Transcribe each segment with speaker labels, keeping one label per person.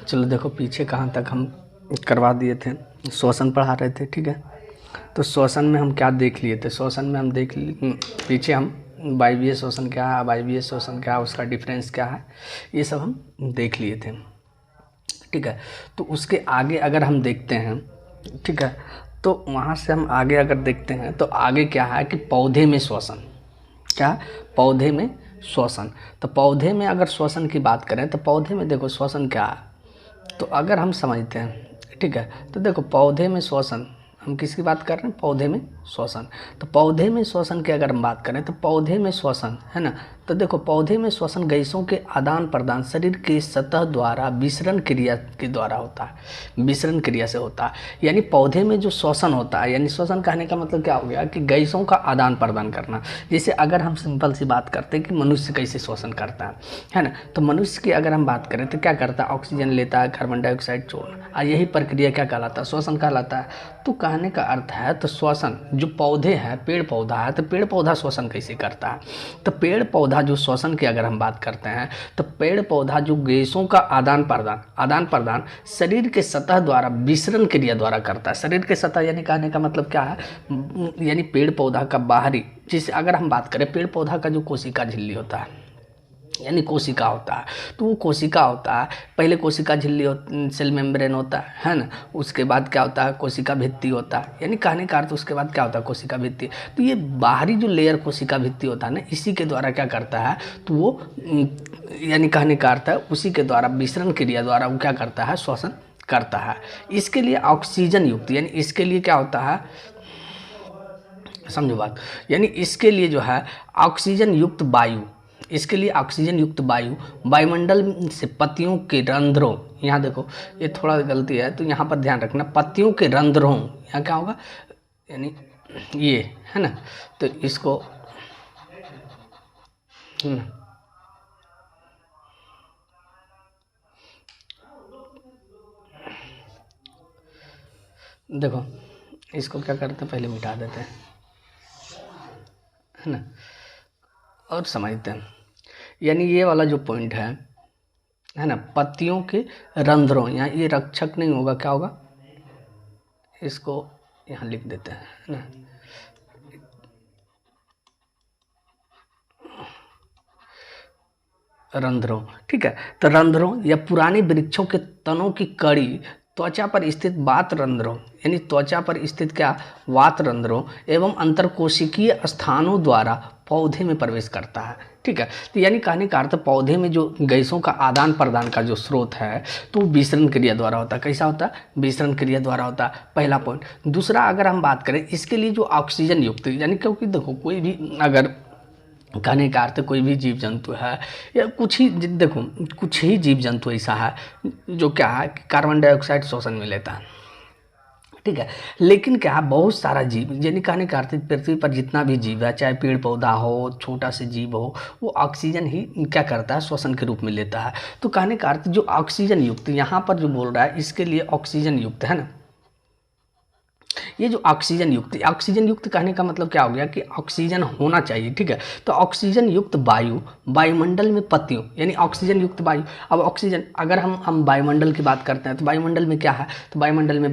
Speaker 1: चलो देखो पीछे कहाँ तक हम करवा दिए थे, श्वसन पढ़ा रहे थे, ठीक है। तो श्वसन में हम क्या देख लिए थे, श्वसन में हम पीछे हम वायवीय श्वसन क्या है, अवायवीय श्वसन क्या है, उसका डिफरेंस क्या है, ये सब हम देख लिए थे, ठीक है। तो उसके आगे अगर हम देखते हैं, ठीक है, तो वहाँ से हम आगे अगर देखते हैं तो आगे क्या है कि पौधे में श्वसन, क्या है, पौधे में श्वसन। तो पौधे में अगर श्वसन की बात करें तो पौधे में देखो श्वसन क्या है, तो अगर हम समझते हैं, ठीक है, तो देखो पौधे में श्वसन, हम किसकी बात कर रहे हैं, पौधे में श्वसन। तो पौधे में श्वसन की अगर हम बात करें तो पौधे में श्वसन है ना, तो देखो पौधे में श्वसन गैसों के आदान प्रदान शरीर की सतह द्वारा विसरण क्रिया के द्वारा होता है, विसरण क्रिया से होता है। यानी पौधे में जो श्वसन होता है, यानी श्वसन कहने का मतलब क्या हो गया कि गैसों का आदान प्रदान करना। जैसे अगर हम सिंपल सी बात करते हैं कि मनुष्य कैसे श्वसन करता है ना, तो मनुष्य की अगर हम बात करें तो क्या करता है, ऑक्सीजन लेता है, कार्बन डाइऑक्साइड छोड़ना, और यही प्रक्रिया क्या कहलाता है, श्वसन कहलाता है। तो कहने का अर्थ है तो श्वसन जो पौधे हैं, पेड़ पौधा है, तो पेड़ पौधा श्वसन कैसे करता है, तो पेड़ पौधा जो श्वसन की अगर हम बात करते हैं तो पेड़ पौधा जो गैसों का आदान प्रदान शरीर के सतह द्वारा विसरण क्रिया द्वारा करता है। शरीर के सतह यानी कहने का मतलब क्या है, यानी पेड़ पौधा का बाहरी, जैसे अगर हम बात करें पेड़ पौधा का जो कोशिका झिल्ली होता है, यानी कोशिका होता है, तो वो कोशिका होता है, पहले कोशिका झिल्ली सेल मेम्ब्रेन होता है ना, उसके बाद क्या होता है, कोशिका भित्ति होता है, यानी कहने का अर्थ उसके बाद क्या होता है, कोशिका भित्ति। तो ये बाहरी जो लेयर कोशिका भित्ति होता है ना, इसी के द्वारा क्या करता है, तो वो यानी कहने का अर्थ है उसी के द्वारा विसरण क्रिया द्वारा वो क्या करता है, श्वसन करता है। इसके लिए ऑक्सीजन युक्त, यानी इसके लिए क्या होता है, समझो बात, यानी इसके लिए जो है ऑक्सीजन युक्त वायु, इसके लिए ऑक्सीजन युक्त वायु वायुमंडल से पत्तियों के रंध्रों, यहाँ देखो ये थोड़ा गलती है तो यहाँ पर ध्यान रखना, पत्तियों के रंध्रों, यहाँ क्या होगा, यानी ये है ना, तो इसको देखो इसको क्या करते हैं, पहले मिटा देते हैं, है ना, और समझते हैं। यानी ये वाला जो पॉइंट है ना, पत्तियों के रंध्रों, यहाँ ये रक्षक नहीं होगा, क्या होगा, इसको यहाँ लिख देते हैं, है ना, रंध्रों, ठीक है। तो रंध्रों या पुराने वृक्षों के तनों की कड़ी त्वचा पर स्थित वात रंध्रों, यानी त्वचा पर स्थित क्या, वात रंध्रों एवं अंतरकोशिकीय स्थानों द्वारा पौधे में प्रवेश करता है, ठीक है। तो यानी कहने का अर्थ पौधे में जो गैसों का आदान प्रदान का जो स्रोत है तो विसरण क्रिया द्वारा होता है। कैसा होता है, विसरण क्रिया द्वारा होता है, पहला पॉइंट। दूसरा अगर हम बात करें इसके लिए जो ऑक्सीजन युक्त, यानी क्योंकि देखो कोई भी अगर कहने का अर्थ कोई भी जीव जंतु है या कुछ ही, देखो कुछ ही जीव जंतु ऐसा है जो क्या है कि कार्बन डाइऑक्साइड श्वसन में लेता है, ठीक है। लेकिन क्या है, बहुत सारा जीव, यानी कहने का अर्थ पृथ्वी पर जितना भी जीव है, चाहे पेड़ पौधा हो, छोटा से जीव हो, वो ऑक्सीजन ही क्या करता है, श्वसन के रूप में लेता है। तो कहने का अर्थ जो ऑक्सीजन युक्त यहाँ पर जो बोल रहा है इसके लिए ऑक्सीजन युक्त है ना, ये जो ऑक्सीजन युक्त कहने का मतलब क्या हो गया कि ऑक्सीजन होना चाहिए, ठीक है। तो ऑक्सीजन युक्त वायु वायुमंडल में पत्तियों, यानी ऑक्सीजन युक्त वायु। अब ऑक्सीजन अगर हम वायुमंडल की बात करते हैं तो वायुमंडल में क्या है, तो वायुमंडल में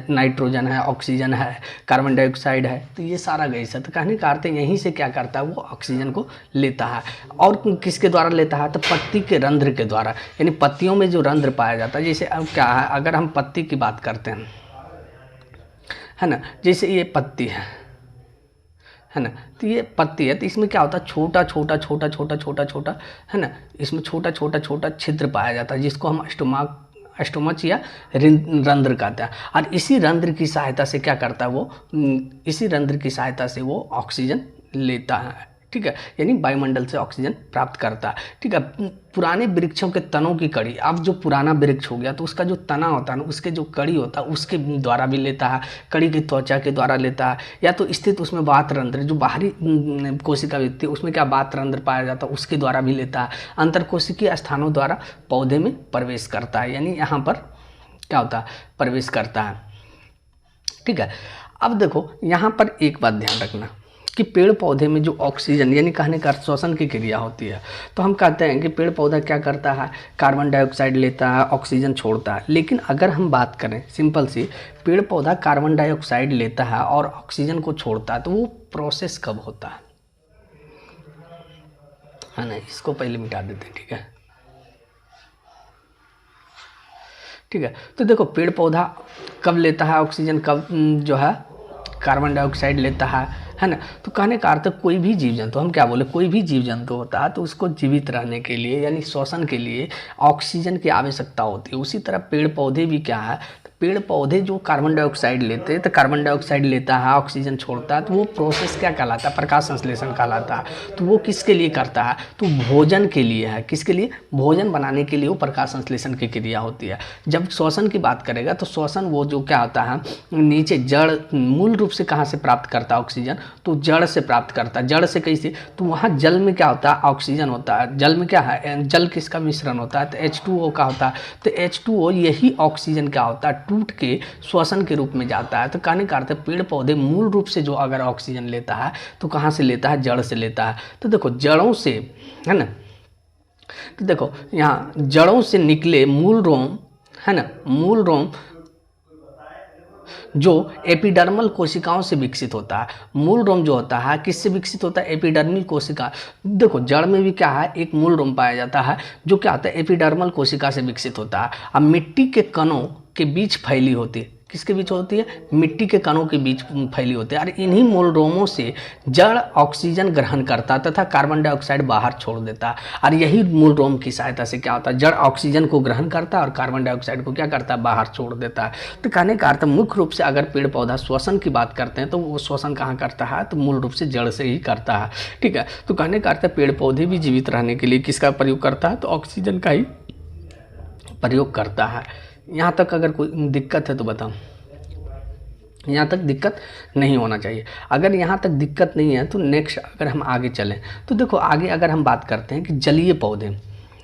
Speaker 1: नाइट्रोजन है, ऑक्सीजन है, कार्बन डाइऑक्साइड है, तो ये सारा गैस है। तो कहने का अर्थ यहीं से क्या करता है, वो ऑक्सीजन को लेता है। और किसके द्वारा लेता है, तो पत्ती के रंध्र के द्वारा, यानी पत्तियों में जो रंध्र पाया जाता है। जैसे अब क्या है, अगर हम पत्ती की बात करते हैं, है ना, जैसे ये पत्ती है ना, तो ये पत्ती है, तो इसमें क्या होता है, छोटा छोटा है ना, इसमें छोटा छोटा छिद्र पाया जाता है जिसको हम स्टोमच या रंध्र कहते हैं। और इसी रंध्र की सहायता से क्या करता है वो, इसी रंध्र की सहायता से वो ऑक्सीजन लेता है, ठीक है, यानी वायुमंडल से ऑक्सीजन प्राप्त करता है, ठीक है। पुराने वृक्षों के तनों की कड़ी, अब जो पुराना वृक्ष हो गया तो उसका जो तना होता है ना, उसके जो कड़ी होता है उसके द्वारा भी लेता है, कड़ी की त्वचा के द्वारा लेता है, या तो स्थित उसमें वात रंध्र, जो बाहरी कोशिका भित्ति उसमें क्या वात रंध्र पाया जाता है उसके द्वारा भी लेता है, अंतरकोशिकीय स्थानों द्वारा पौधे में प्रवेश करता है, यानी यहाँ पर क्या होता है, प्रवेश करता है, ठीक है। अब देखो यहाँ पर एक बात ध्यान रखना, कि पेड़ पौधे में जो ऑक्सीजन यानी कहने का अर्थ श्वसन की क्रिया होती है, तो हम कहते हैं कि पेड़ पौधा क्या करता है, कार्बन डाइऑक्साइड लेता है, ऑक्सीजन छोड़ता है। लेकिन अगर हम बात करें सिंपल सी, पेड़ पौधा कार्बन डाइऑक्साइड लेता है और ऑक्सीजन को छोड़ता है, तो वो प्रोसेस कब होता है ना? इसको पहले मिटा देते हैं, ठीक है। ठीक है, तो देखो पेड़ पौधा कब लेता है ऑक्सीजन, कब जो है कार्बन डाइऑक्साइड लेता है ना? तो कहने का अर्थ कोई भी जीव जंतु, हम क्या बोले, कोई भी जीव जंतु होता है तो उसको जीवित रहने के लिए यानी श्वसन के लिए ऑक्सीजन की आवश्यकता होती है। उसी तरह पेड़ पौधे भी क्या है, पेड़ पौधे जो कार्बन डाइऑक्साइड लेते हैं तो कार्बन डाइऑक्साइड लेता है, ऑक्सीजन छोड़ता है, तो वो प्रोसेस क्या कहलाता है, प्रकाश संश्लेषण कहलाता है। तो वो किसके लिए करता है, तो भोजन के लिए है। किसके लिए, भोजन बनाने के लिए वो प्रकाश संश्लेषण की क्रिया होती है। जब श्वसन की बात करेगा तो श्वसन वो जो क्या होता है, नीचे जड़ मूल रूप से कहाँ से प्राप्त करता है ऑक्सीजन, तो जड़ से प्राप्त करता है। जड़ से कैसे, तो वहाँ जल में क्या होता है, ऑक्सीजन होता है। जल में क्या है, जल किसका मिश्रण होता है, तो H2O का होता है। तो H2O यही ऑक्सीजन क्या होता है, टूट के श्वसन के रूप में जाता है। तो कहने का अर्थ पेड़ पौधे मूल रूप से जो अगर ऑक्सीजन लेता है तो कहाँ से लेता है, जड़ से लेता है। तो देखो जड़ों से, है ना, तो देखो यहाँ जड़ों से निकले मूल रोम, है ना, मूल रोम जो एपिडर्मल कोशिकाओं से विकसित होता है। मूल रोम जो होता है किससे विकसित होता है, एपिडर्मल कोशिका। देखो जड़ में भी क्या है, एक मूल रोम पाया जाता है जो क्या होता है, एपिडर्मल कोशिका से विकसित होता है। अब मिट्टी के कणों के बीच फैली होती है, किसके बीच होती है, मिट्टी के कणों के बीच फैली होती है। और इन्हीं मूल रोमों से जड़ ऑक्सीजन ग्रहण करता तथा कार्बन डाइऑक्साइड बाहर छोड़ देता है। और यही मूल रोम की सहायता से क्या होता है, जड़ ऑक्सीजन को ग्रहण करता है और कार्बन डाइऑक्साइड को क्या करता है, बाहर छोड़ देता है। तो कहने का अर्थ मुख्य रूप से अगर पेड़ पौधा श्वसन की बात करते हैं तो वो श्वसन कहाँ करता है, तो मूल रूप से जड़ से ही करता है। ठीक है, तो कहने का अर्थ पेड़ पौधे भी जीवित रहने के लिए किसका प्रयोग करता है, तो ऑक्सीजन का ही प्रयोग करता है। यहाँ तक अगर कोई दिक्कत है तो बताओ, यहाँ तक दिक्कत नहीं होना चाहिए। अगर यहाँ तक दिक्कत नहीं है तो नेक्स्ट अगर हम आगे चलें तो देखो आगे अगर हम बात करते हैं कि जलीय पौधे,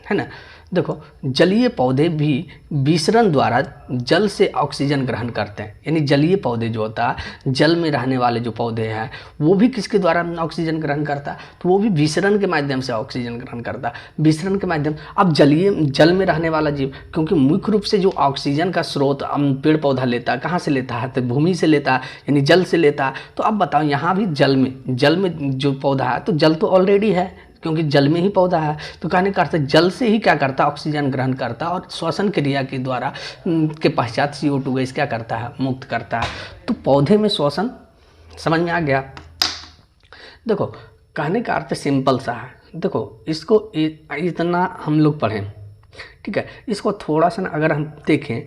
Speaker 1: है ना, देखो जलीय पौधे भी विसरण द्वारा जल से ऑक्सीजन ग्रहण करते हैं। यानी जलीय पौधे जो होता है, जल में रहने वाले जो पौधे हैं वो भी किसके द्वारा ऑक्सीजन ग्रहण करता है, तो वो भी विसरण के माध्यम से ऑक्सीजन ग्रहण करता है। विसरण के माध्यम, अब जल में रहने वाला जीव, क्योंकि मुख्य रूप से जो ऑक्सीजन का स्रोत पेड़ पौधा लेता है, कहाँ से लेता है, तो भूमि से लेता है, यानी जल से लेता है। तो अब बताओ यहाँ भी जल में जो पौधा है, तो जल तो ऑलरेडी है क्योंकि जल में ही पौधा है। तो कहने का अर्थ जल से ही क्या करता है, ऑक्सीजन ग्रहण करता है और श्वसन क्रिया के द्वारा के पश्चात CO2 गैस क्या करता है, मुक्त करता है। तो पौधे में श्वसन समझ में आ गया। देखो कहने का अर्थ सिंपल सा है, देखो इसको इतना हम लोग पढ़ें, ठीक है, इसको थोड़ा सा अगर हम देखें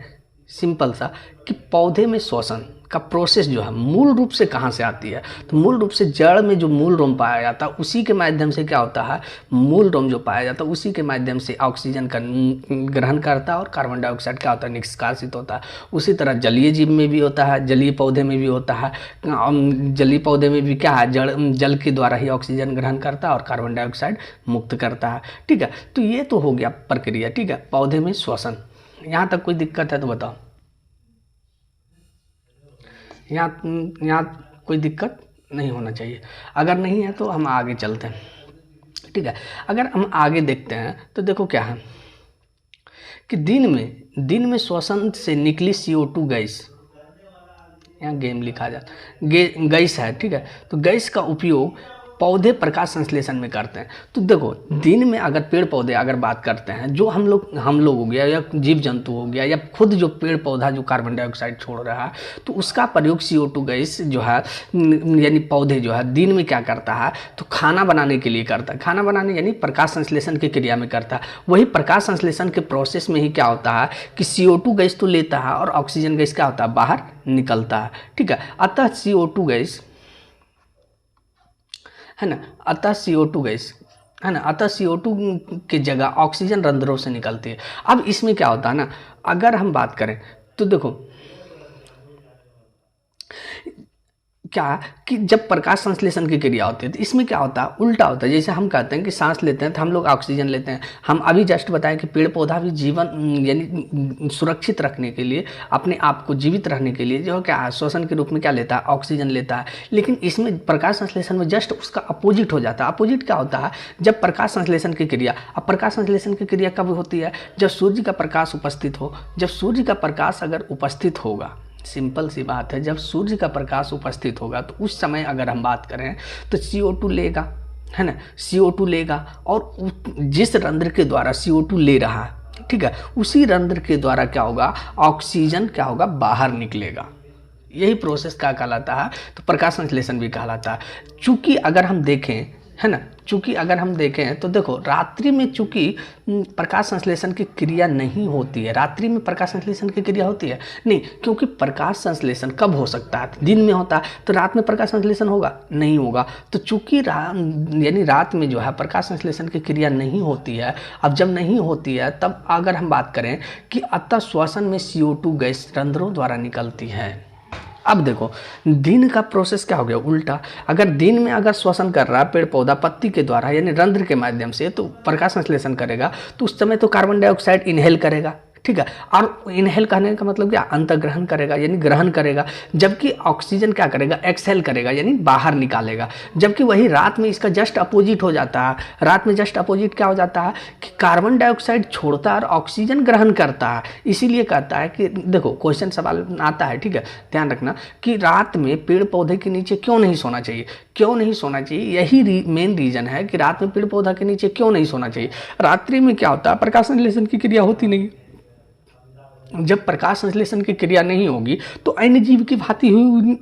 Speaker 1: सिंपल सा कि पौधे में श्वसन का प्रोसेस जो है मूल रूप से कहाँ से आती है, तो मूल रूप से जड़ में जो मूल रोम पाया जाता है उसी के माध्यम से क्या होता है, मूल रोम जो पाया जाता है उसी के माध्यम से ऑक्सीजन का ग्रहण करता है और कार्बन डाइऑक्साइड क्या होता है, निष्कासित होता है। उसी तरह जलीय जीव में भी होता है, जलीय पौधे में भी होता है। जलीय पौधे में भी क्या है, जल के द्वारा ही ऑक्सीजन ग्रहण करता है और कार्बन डाइऑक्साइड मुक्त करता है। ठीक है, तो ये तो हो गया प्रक्रिया। ठीक है, पौधे में श्वसन। यहाँ तक कोई दिक्कत है तो बताओ, यहाँ कोई दिक्कत नहीं होना चाहिए। अगर नहीं है तो हम आगे चलते हैं। ठीक है, अगर हम आगे देखते हैं तो देखो क्या है कि दिन में श्वसन से निकली CO2 गैस, यहाँ गेम लिखा जाता गैस है। ठीक है, तो गैस का उपयोग पौधे प्रकाश संश्लेषण में करते हैं। तो देखो दिन में अगर पेड़ पौधे अगर बात करते हैं, जो हम लोग हो गया या जीव जंतु हो गया या खुद जो पेड़ पौधा जो कार्बन डाइऑक्साइड छोड़ रहा है, तो उसका प्रयोग CO2 गैस जो है यानी पौधे जो है दिन में क्या करता है, तो खाना बनाने के लिए करता है। खाना बनाने यानी प्रकाश संश्लेषण की क्रिया में करता है। वही प्रकाश संश्लेषण के प्रोसेस में ही क्या होता है कि CO2 गैस तो लेता है और ऑक्सीजन गैस क्या होता है, बाहर निकलता है। ठीक है, अतः CO2 गैस है ना, अतः CO2 गैस है ना, अतः CO2 की जगह ऑक्सीजन रंध्रों से निकलती है। अब इसमें क्या होता है ना, अगर हम बात करें तो देखो क्या कि जब प्रकाश संश्लेषण की क्रिया होती है तो इसमें क्या होता है, उल्टा होता है। जैसे हम कहते हैं कि सांस लेते हैं तो हम लोग ऑक्सीजन लेते हैं। हम अभी जस्ट बताएं कि पेड़ पौधा भी जीवन यानी सुरक्षित रखने के लिए, अपने आप को जीवित रहने के लिए जो क्या है, श्वसन के रूप में क्या लेता है, ऑक्सीजन लेता है। लेकिन इसमें प्रकाश संश्लेषण में जस्ट उसका अपोजिट हो जाता है। अपोजिट क्या होता है, जब प्रकाश संश्लेषण की क्रिया, अब प्रकाश संश्लेषण की क्रिया कब होती है, जब सूर्य का प्रकाश उपस्थित हो। जब सूर्य का प्रकाश अगर उपस्थित होगा, सिंपल सी बात है, जब सूर्य का प्रकाश उपस्थित होगा तो उस समय अगर हम बात करें तो CO2 लेगा, है ना, CO2 लेगा और जिस रंध्र के द्वारा CO2 ले रहा है, ठीक है, उसी रंध्र के द्वारा क्या होगा, ऑक्सीजन क्या होगा, बाहर निकलेगा। यही प्रोसेस क्या कहलाता है, तो प्रकाश संश्लेषण भी कहलाता है। चूंकि अगर हम देखें, है ना, चूंकि अगर हम देखें तो देखो रात्रि में चूंकि प्रकाश संश्लेषण की क्रिया नहीं होती है, रात्रि में प्रकाश संश्लेषण की क्रिया होती है नहीं, क्योंकि प्रकाश संश्लेषण कब हो सकता है, दिन में होता है, तो रात में प्रकाश संश्लेषण होगा नहीं होगा। तो चूंकि यानी रात में जो है प्रकाश संश्लेषण की क्रिया नहीं होती है। अब जब नहीं होती है तब अगर हम बात करें कि अतः श्वसन में CO2 गैस रंध्रों द्वारा निकलती है। अब देखो दिन का प्रोसेस क्या हो गया, उल्टा। अगर दिन में अगर श्वसन कर रहा है पेड़ पौधा पत्ती के द्वारा यानी रंध्र के माध्यम से, तो प्रकाश संश्लेषण करेगा, तो उस समय तो कार्बन डाइऑक्साइड इनहेल करेगा, ठीक है। और इनहेल करने का मतलब क्या, अंतर्ग्रहण करेगा यानी ग्रहण करेगा। जबकि ऑक्सीजन क्या करेगा, एक्सहेल करेगा यानी बाहर निकालेगा। जबकि वही रात में इसका जस्ट अपोजिट हो जाता है। रात में जस्ट अपोजिट क्या हो जाता है कि कार्बन डाइऑक्साइड छोड़ता है और ऑक्सीजन ग्रहण करता है। इसीलिए कहता है कि देखो क्वेश्चन सवाल आता है, ठीक है, ध्यान रखना कि रात में पेड़ पौधे के नीचे क्यों नहीं सोना चाहिए, क्यों नहीं सोना चाहिए। यही मेन रीजन है कि रात में पेड़ पौधा के नीचे क्यों नहीं सोना चाहिए। रात्रि में क्या होता है, प्रकाश संश्लेषण की क्रिया होती नहीं। जब प्रकाश संश्लेषण की क्रिया नहीं होगी तो अन्य जीव की भांति हुई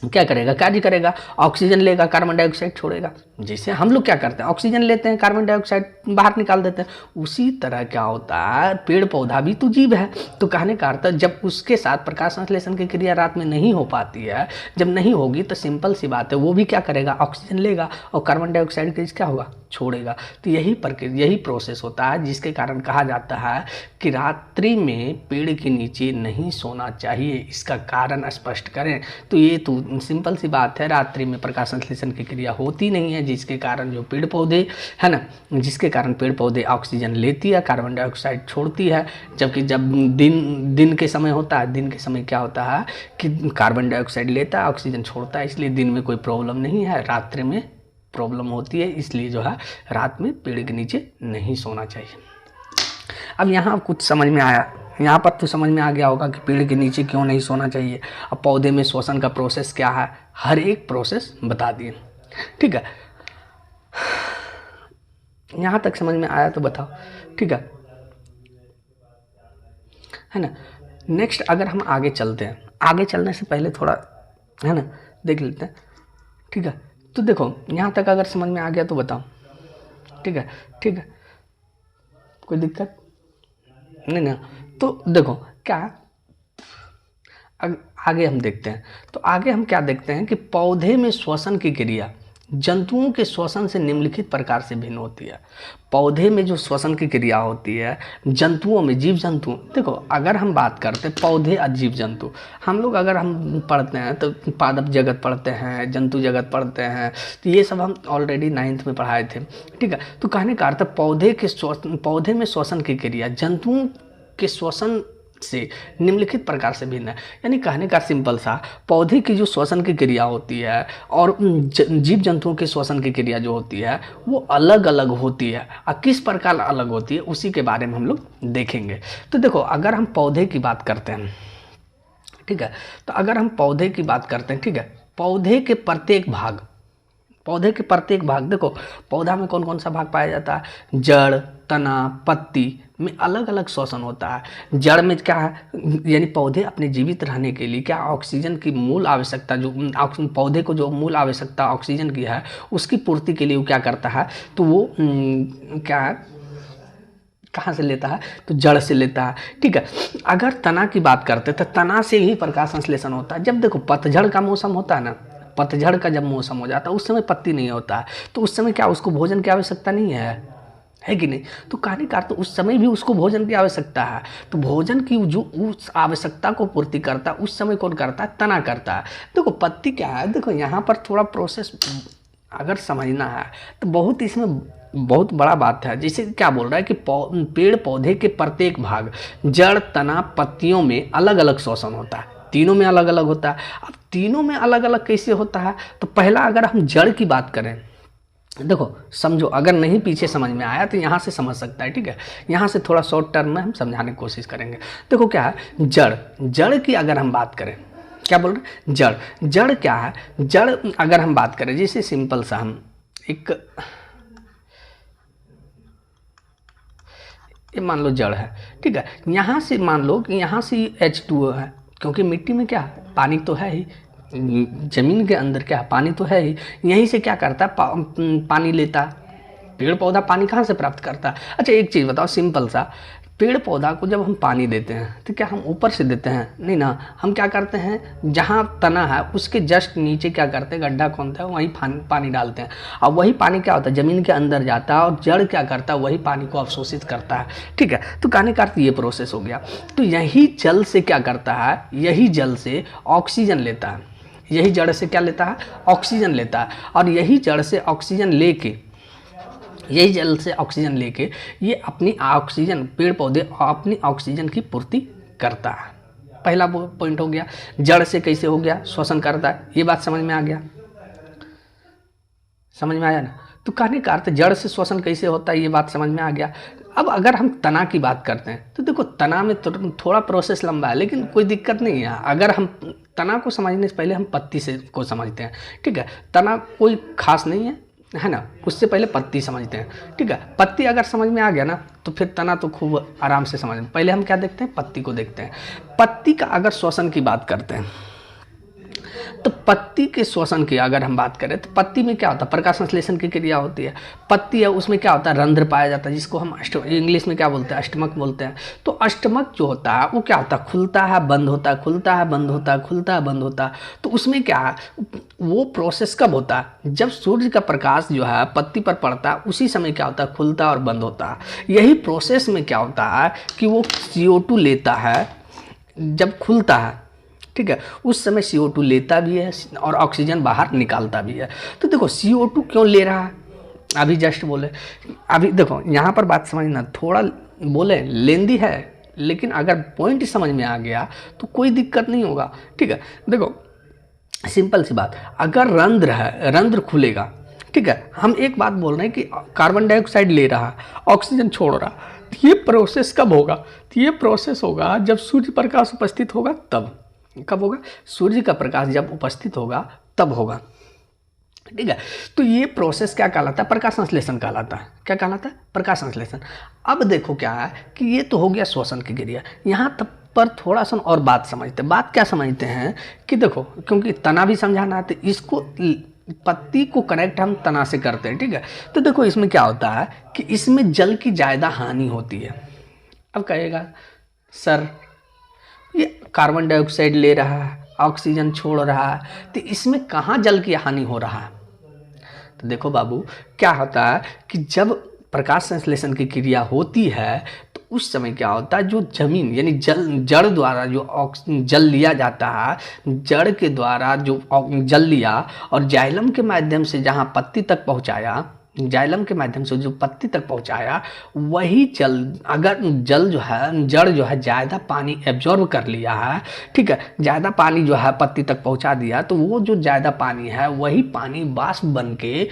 Speaker 1: क्या करेगा, कार्य करेगा, ऑक्सीजन लेगा, कार्बन डाइऑक्साइड छोड़ेगा। जैसे हम लोग क्या करते हैं, ऑक्सीजन लेते हैं, कार्बन डाइऑक्साइड बाहर निकाल देते हैं। उसी तरह क्या होता है, पेड़ पौधा भी तो जीव है। तो कहने का अर्थ जब उसके साथ प्रकाश संश्लेषण की क्रिया रात में नहीं हो पाती है, जब नहीं होगी तो सिंपल सी बात है वो भी क्या करेगा, ऑक्सीजन लेगा और कार्बन डाइऑक्साइड गैस क्या होगा, छोड़ेगा। तो यही प्रक्रिया, यही प्रोसेस होता है जिसके कारण कहा जाता है कि रात्रि में पेड़ के नीचे नहीं सोना चाहिए। इसका कारण स्पष्ट करें तो ये तो सिंपल सी बात है, रात्रि में प्रकाश संश्लेषण की क्रिया होती नहीं है, जिसके कारण जो पेड़ पौधे है ना, जिसके कारण पेड़ पौधे ऑक्सीजन लेती है, कार्बन डाइऑक्साइड छोड़ती है। जबकि जब दिन के समय होता है, दिन के समय क्या होता है कि कार्बन डाइऑक्साइड लेता है, ऑक्सीजन छोड़ता है। इसलिए दिन में कोई प्रॉब्लम नहीं है, रात्रि में प्रॉब्लम होती है। इसलिए जो है रात में पेड़ के नीचे नहीं सोना चाहिए। अब यहाँ कुछ समझ में आया, यहाँ पर तो समझ में आ गया होगा कि पेड़ के नीचे क्यों नहीं सोना चाहिए। अब पौधे में श्वसन का प्रोसेस क्या है, हर एक प्रोसेस बता दिए, ठीक है। यहाँ तक समझ में आया तो बताओ, ठीक है ना। नेक्स्ट अगर हम आगे चलते हैं, आगे चलने से पहले थोड़ा है ना देख लेते हैं, ठीक है। तो देखो यहाँ तक अगर समझ में आ गया तो बताओ, ठीक है, ठीक है, कोई दिक्कत नहीं ना। तो देखो क्या आगे हम देखते हैं, तो आगे हम क्या देखते हैं कि पौधे में श्वसन की क्रिया जंतुओं के श्वसन से निम्नलिखित प्रकार से भिन्न होती है। पौधे में जो श्वसन की क्रिया होती है जंतुओं में, जीव जंतु, देखो अगर हम बात करते हैं पौधे और जीव जंतु, हम लोग अगर हम पढ़ते हैं तो पादप जगत पढ़ते हैं, जंतु जगत पढ़ते हैं, तो ये सब हम ऑलरेडी 9th में पढ़ाए थे, ठीक है। तो कहने का अर्थ पौधे में श्वसन की क्रिया जंतुओं के श्वसन से निम्नलिखित प्रकार से भिन्न है। यानी कहने का सिंपल सा, पौधे की जो श्वसन की क्रिया होती है और जीव जंतुओं की श्वसन की क्रिया जो होती है वो अलग अलग होती है। और किस प्रकार अलग होती है उसी के बारे में हम लोग देखेंगे। तो देखो अगर हम पौधे की बात करते हैं, ठीक है, तो अगर हम पौधे की बात करते हैं, ठीक है, पौधे के प्रत्येक भाग देखो पौधा में कौन कौन सा भाग पाया जाता है, जड़, तना, पत्ती में अलग अलग श्वसन होता है। जड़ में क्या है, यानी पौधे अपने जीवित रहने के लिए क्या ऑक्सीजन की मूल आवश्यकता, जो पौधे को जो मूल आवश्यकता ऑक्सीजन की है उसकी पूर्ति के लिए वो क्या करता है, तो वो क्या है, कहाँ से लेता है, तो जड़ से लेता है, ठीक है। अगर तना की बात करते हैं तो तना से ही प्रकाश संश्लेषण होता है। जब देखो पतझड़ का मौसम होता है ना, पतझड़ का जब मौसम हो जाता है उस समय पत्ती नहीं होता है, तो उस समय क्या उसको भोजन की आवश्यकता नहीं है, है कि नहीं। तो कहने का तो उस समय भी उसको भोजन की आवश्यकता है, तो भोजन की जो उस आवश्यकता को पूर्ति करता है उस समय कौन करता है, तना करता है। देखो पत्ती क्या है, देखो यहाँ पर थोड़ा प्रोसेस अगर समझना है तो बहुत इसमें बहुत बड़ा बात है। जैसे क्या बोल रहा है कि पेड़ पौधे के प्रत्येक भाग जड़ तना पत्तियों में अलग अलग श्वसन होता है, तीनों में अलग अलग होता है। अब तीनों में अलग अलग कैसे होता है, तो पहला अगर हम जड़ की बात करें, देखो समझो, अगर नहीं पीछे समझ में आया तो यहाँ से समझ सकता है, ठीक है। यहाँ से थोड़ा शॉर्ट टर्म में हम समझाने की कोशिश करेंगे। देखो क्या है, जड़, जड़ की अगर हम बात करें, क्या बोल रहे हैं, जड़, जड़ क्या है, जड़ अगर हम बात करें, जैसे सिंपल सा हम एक ये मान लो जड़ है, ठीक है। यहाँ से मान लो कि यहाँ से H2O है, क्योंकि मिट्टी में क्या पानी तो है ही, जमीन के अंदर क्या पानी तो है ही, यहीं से क्या करता है पानी लेता। पेड़ पौधा पानी कहाँ से प्राप्त करता है। अच्छा एक चीज़ बताओ सिंपल सा, पेड़ पौधा को जब हम पानी देते हैं तो क्या हम ऊपर से देते हैं, नहीं ना, हम क्या करते हैं, जहाँ तना है उसके जस्ट नीचे क्या करते हैं, गड्ढा खोदते हैं, वहीं पानी डालते हैं, और वही पानी क्या होता है, ज़मीन के अंदर जाता है, और जड़ क्या करता है, वही पानी को अवशोषित करता है, ठीक है। तो कहने का अर्थ ये प्रोसेस हो गया। तो यही जल से क्या करता है, यही जल से ऑक्सीजन लेता है, यही जड़ से क्या लेता है, ऑक्सीजन लेता है, और यही जड़ से ऑक्सीजन लेके, यही जल से ऑक्सीजन लेके ये अपनी ऑक्सीजन, पेड़ पौधे अपनी ऑक्सीजन की पूर्ति करता है। पहला पॉइंट हो गया, जड़ से कैसे हो गया, श्वसन करता है, ये बात समझ में आ गया, समझ में आया ना। तो कहने का अर्थ जड़ से श्वसन कैसे होता है, ये बात समझ में आ गया। अब अगर हम तना की बात करते हैं तो देखो तना में थोड़ा प्रोसेस लंबा है, लेकिन कोई दिक्कत नहीं है। अगर हम तना को समझने से पहले हम पत्ती से को समझते हैं, ठीक है। तना कोई खास नहीं है ना, उससे पहले पत्ती समझते हैं, ठीक है। पत्ती अगर समझ में आ गया ना तो फिर तना तो खूब आराम से समझ में। पहले हम क्या देखते हैं, पत्ती को देखते हैं। पत्ती का अगर श्वसन की बात करते हैं तो पत्ती के श्वसन की अगर हम बात करें तो पत्ती में क्या होता है, प्रकाश संश्लेषण की क्रिया होती है। पत्ती है उसमें क्या होता है, रंध्र पाया जाता है, जिसको हम इंग्लिश में क्या बोलते हैं, अष्टमक बोलते हैं। तो अष्टमक जो होता है वो क्या होता है, खुलता है बंद होता है, खुलता है बंद होता है, खुलता है बंद होता है। तो उसमें क्या है, वो प्रोसेस कब होता है, जब सूर्य का प्रकाश जो है पत्ती पर पड़ता है, उसी समय क्या होता है, खुलता है और बंद होता है। यही प्रोसेस में क्या होता है कि वो CO2 लेता है जब खुलता है, ठीक है, उस समय CO2 लेता भी है और ऑक्सीजन बाहर निकालता भी है। तो देखो CO2 क्यों ले रहा है, अभी जस्ट बोले, अभी देखो यहाँ पर बात समझना, थोड़ा बोले लेंदी है, लेकिन अगर पॉइंट समझ में आ गया तो कोई दिक्कत नहीं होगा, ठीक है। देखो सिंपल सी बात, अगर रंध्र है, रंध्र खुलेगा, ठीक है, हम एक बात बोल रहे हैं कि कार्बन डाइऑक्साइड ले रहा, ऑक्सीजन छोड़ रहा, ये प्रोसेस कब होगा, तो ये प्रोसेस होगा जब सूर्य प्रकाश उपस्थित होगा, तब। कब होगा, सूर्य का प्रकाश जब उपस्थित होगा तब होगा, ठीक है। तो ये प्रोसेस क्या कहलाता है, प्रकाश संश्लेषण कहलाता है। क्या कहलाता है, प्रकाश संश्लेषण। अब देखो क्या है कि ये तो हो गया श्वसन की क्रिया। यहाँ तक पर थोड़ा सा और बात समझते हैं। बात क्या समझते हैं कि देखो, क्योंकि तना भी समझाना है तो इसको पत्ती को कनेक्ट हम तना से करते हैं, ठीक है। तो देखो इसमें क्या होता है कि इसमें जल की ज़्यादा हानि होती है। अब कहेगा सर ये कार्बन डाइऑक्साइड ले रहा है, ऑक्सीजन छोड़ रहा है, तो इसमें कहाँ जल की हानि हो रहा है। तो देखो बाबू क्या होता है कि जब प्रकाश संश्लेषण की क्रिया होती है तो उस समय क्या होता है, जो जमीन यानी जड़ द्वारा जो जल लिया जाता है, जड़ के द्वारा जो जल लिया और जाइलम के माध्यम से जहाँ पत्ती तक पहुँचाया, जाइलम के माध्यम से जो पत्ती तक पहुंचाया, वही जल, अगर जल जो है, जड़ जो है ज़्यादा पानी एब्जॉर्ब कर लिया है, ठीक है, ज़्यादा पानी जो है पत्ती तक पहुंचा दिया, तो वो जो ज़्यादा पानी है वही पानी वाष्प बन के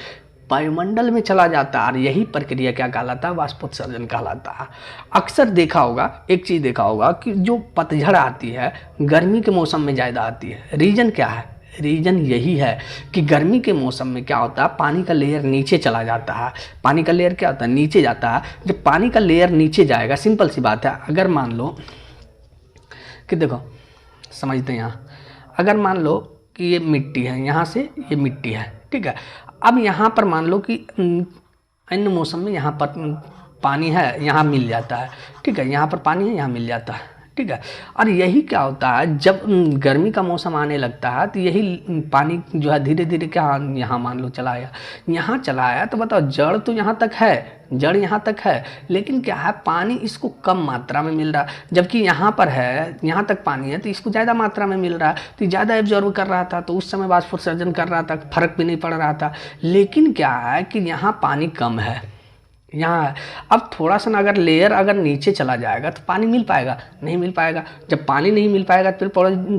Speaker 1: वायुमंडल में चला जाता है। और यही प्रक्रिया क्या कहलाता है, वाष्पोत्सर्जन कहलाता है। अक्सर देखा होगा, एक चीज़ देखा होगा कि जो पतझड़ आती है गर्मी के मौसम में ज़्यादा आती है। रीज़न क्या है, रीजन यही है कि गर्मी के मौसम में क्या होता है, पानी का लेयर नीचे चला जाता है। पानी का लेयर क्या होता है, नीचे जाता है। जब पानी का लेयर नीचे जाएगा, सिंपल सी बात है, अगर मान लो कि देखो समझते हैं, यहाँ अगर मान लो कि ये मिट्टी है, यहाँ से ये मिट्टी है, ठीक है। अब यहाँ पर मान लो कि अन्य मौसम में यहाँ पर पानी है, यहाँ मिल जाता है, ठीक है, यहाँ पर पानी है, यहाँ मिल जाता है, ठीक है। और यही क्या होता है, जब गर्मी का मौसम आने लगता है तो यही पानी जो है धीरे धीरे क्या यहाँ मान लो चला आया, यहाँ चला आया, तो बताओ जड़ तो यहाँ तक है, जड़ यहाँ तक है, लेकिन क्या है पानी इसको कम मात्रा में मिल रहा है, जबकि यहाँ पर है, यहाँ तक पानी है तो इसको ज़्यादा मात्रा में मिल रहा है, तो ज़्यादा एब्जॉर्ब कर रहा था, तो उस समय वाष्पोत्सर्जन कर रहा था, फर्क भी नहीं पड़ रहा था। लेकिन क्या है कि यहाँ पानी कम है, यहाँ है। अब थोड़ा सा ना अगर लेयर अगर नीचे चला जाएगा तो पानी मिल पाएगा, नहीं मिल पाएगा। जब पानी नहीं मिल पाएगा तो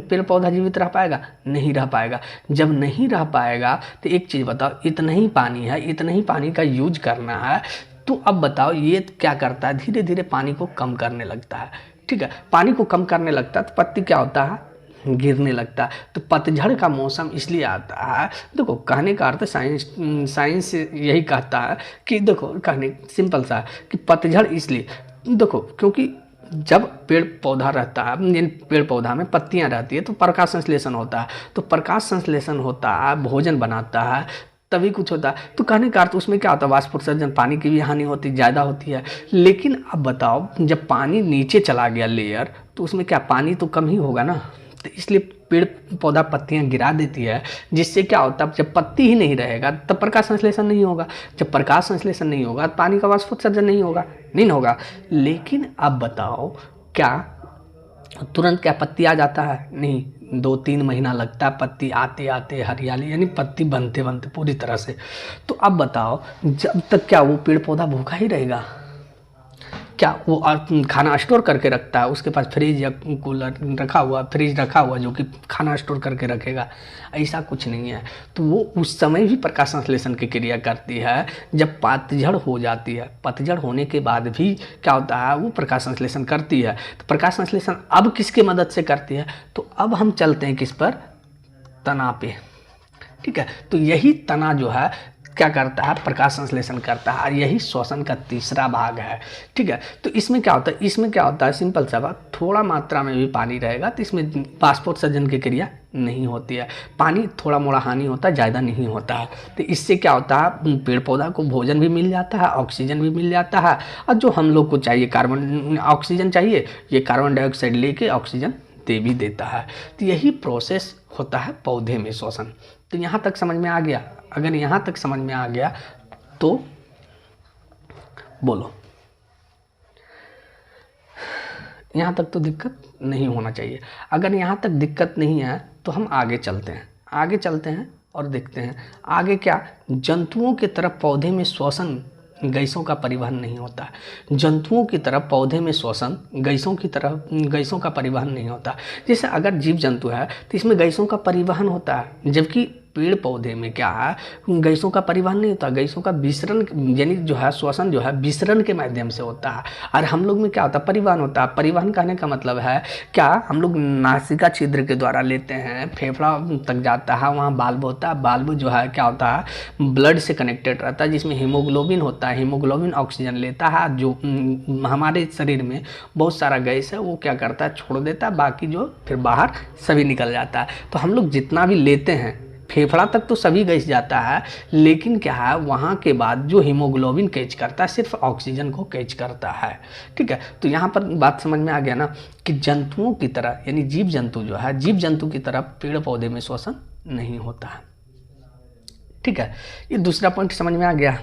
Speaker 1: पेड़ पौधा जीवित रह पाएगा, नहीं रह पाएगा। जब नहीं रह पाएगा तो एक चीज़ बताओ, इतना ही पानी है, इतना ही पानी का यूज करना है, तो अब बताओ ये क्या करता है, धीरे धीरे पानी को कम करने लगता है। ठीक है, पानी को कम करने लगता है तो पत्ती क्या होता है, गिरने लगता है। तो पतझड़ का मौसम इसलिए आता है, देखो कहने का अर्थ साइंस यही कहता है कि देखो कहने सिंपल सा है कि पतझड़ इसलिए, देखो क्योंकि जब पेड़ पौधा रहता है, यानी पेड़ पौधा में पत्तियां रहती है तो प्रकाश संश्लेषण होता है, तो प्रकाश संश्लेषण होता है, भोजन बनाता है, तभी कुछ होता है। तो कहने का अर्थ उसमें क्या होता है, वाष्पोत्सर्जन, पानी की भी हानि होती ज़्यादा होती है। लेकिन अब बताओ जब पानी नीचे चला गया लेयर, तो उसमें क्या पानी तो कम ही होगा ना, तो इसलिए पेड़ पौधा पत्तियां गिरा देती है, जिससे क्या होता है जब पत्ती ही नहीं रहेगा तब प्रकाश संश्लेषण नहीं होगा, जब प्रकाश संश्लेषण नहीं होगा तो पानी का वाष्पोत्सर्जन नहीं होगा, नहीं होगा। लेकिन अब बताओ क्या तुरंत क्या पत्ती आ जाता है, नहीं, 2-3 महीना लगता है पत्ती आते आते हरियाली, यानी पत्ती बनते बनते पूरी तरह से। तो अब बताओ जब तक क्या वो पेड़ पौधा भूखा ही रहेगा, क्या वो खाना स्टोर करके रखता है, उसके पास फ्रिज या कूलर रखा हुआ, फ्रिज रखा हुआ जो कि खाना स्टोर करके रखेगा, ऐसा कुछ नहीं है। तो वो उस समय भी प्रकाश संश्लेषण की क्रिया करती है। जब पतझड़ हो जाती है, पतझड़ होने के बाद भी क्या होता है, वो प्रकाश संश्लेषण करती है। तो प्रकाश संश्लेषण अब किसके मदद से करती है, तो अब हम चलते हैं किस पर, तना पे। ठीक है, तो यही तना जो है क्या करता है, प्रकाश संश्लेषण करता है, और यही श्वसन का तीसरा भाग है। ठीक है, तो इसमें क्या होता है, इसमें क्या होता है, सिंपल सा बात, थोड़ा मात्रा में भी पानी रहेगा तो इसमें वाष्पोत्सर्जन की क्रिया नहीं होती है, पानी थोड़ा मोड़ा हानि होता है, ज़्यादा नहीं होता है। तो इससे क्या होता है, पेड़ पौधा को भोजन भी मिल जाता है, ऑक्सीजन भी मिल जाता है, और जो हम लोग को चाहिए कार्बन ऑक्सीजन चाहिए, ये कार्बन डाइऑक्साइड लेके ऑक्सीजन दे भी देता है। तो यही प्रोसेस होता है पौधे में श्वसन। तो यहाँ तक समझ में आ गया, अगर यहाँ तक समझ में आ गया तो बोलो, यहाँ तक तो दिक्कत नहीं होना चाहिए। अगर यहाँ तक दिक्कत नहीं है तो हम आगे चलते हैं, आगे चलते हैं और देखते हैं आगे क्या, जंतुओं की तरफ पौधे में श्वसन गैसों का परिवहन नहीं होता है। जंतुओं की तरफ पौधे में श्वसन गैसों का परिवहन नहीं होता। जैसे अगर जीव जंतु है तो इसमें गैसों का परिवहन होता है, जबकि पेड़ पौधे में क्या है, गैसों का परिवहन नहीं होता, गैसों का विसरण, यानी जो है श्वसन जो है विसरण के माध्यम से होता है। और हम लोग में क्या होता है, परिवहन होता है। परिवहन कहने का मतलब है क्या, हम लोग नासिका छिद्र के द्वारा लेते हैं, फेफड़ा तक जाता है, वहाँ बाल्ब होता है, बाल्ब जो है क्या होता है, ब्लड से कनेक्टेड रहता है, जिसमें हीमोग्लोबिन होता है, हीमोग्लोबिन ऑक्सीजन लेता है, जो हमारे शरीर में बहुत सारा गैस है वो क्या करता है, छोड़ देता है, बाकी जो फिर बाहर सभी निकल जाता है। तो हम लोग जितना भी लेते हैं, फेफड़ा तक तो सभी गैस जाता है, लेकिन क्या है वहाँ के बाद जो हीमोग्लोबिन कैच करता है सिर्फ ऑक्सीजन को कैच करता है। ठीक है, तो यहाँ पर बात समझ में आ गया ना कि जंतुओं की तरह, यानी जीव जंतु जो है, जीव जंतु की तरह पेड़ पौधे में श्वसन नहीं होता है। ठीक है, ये दूसरा पॉइंट समझ में आ गया।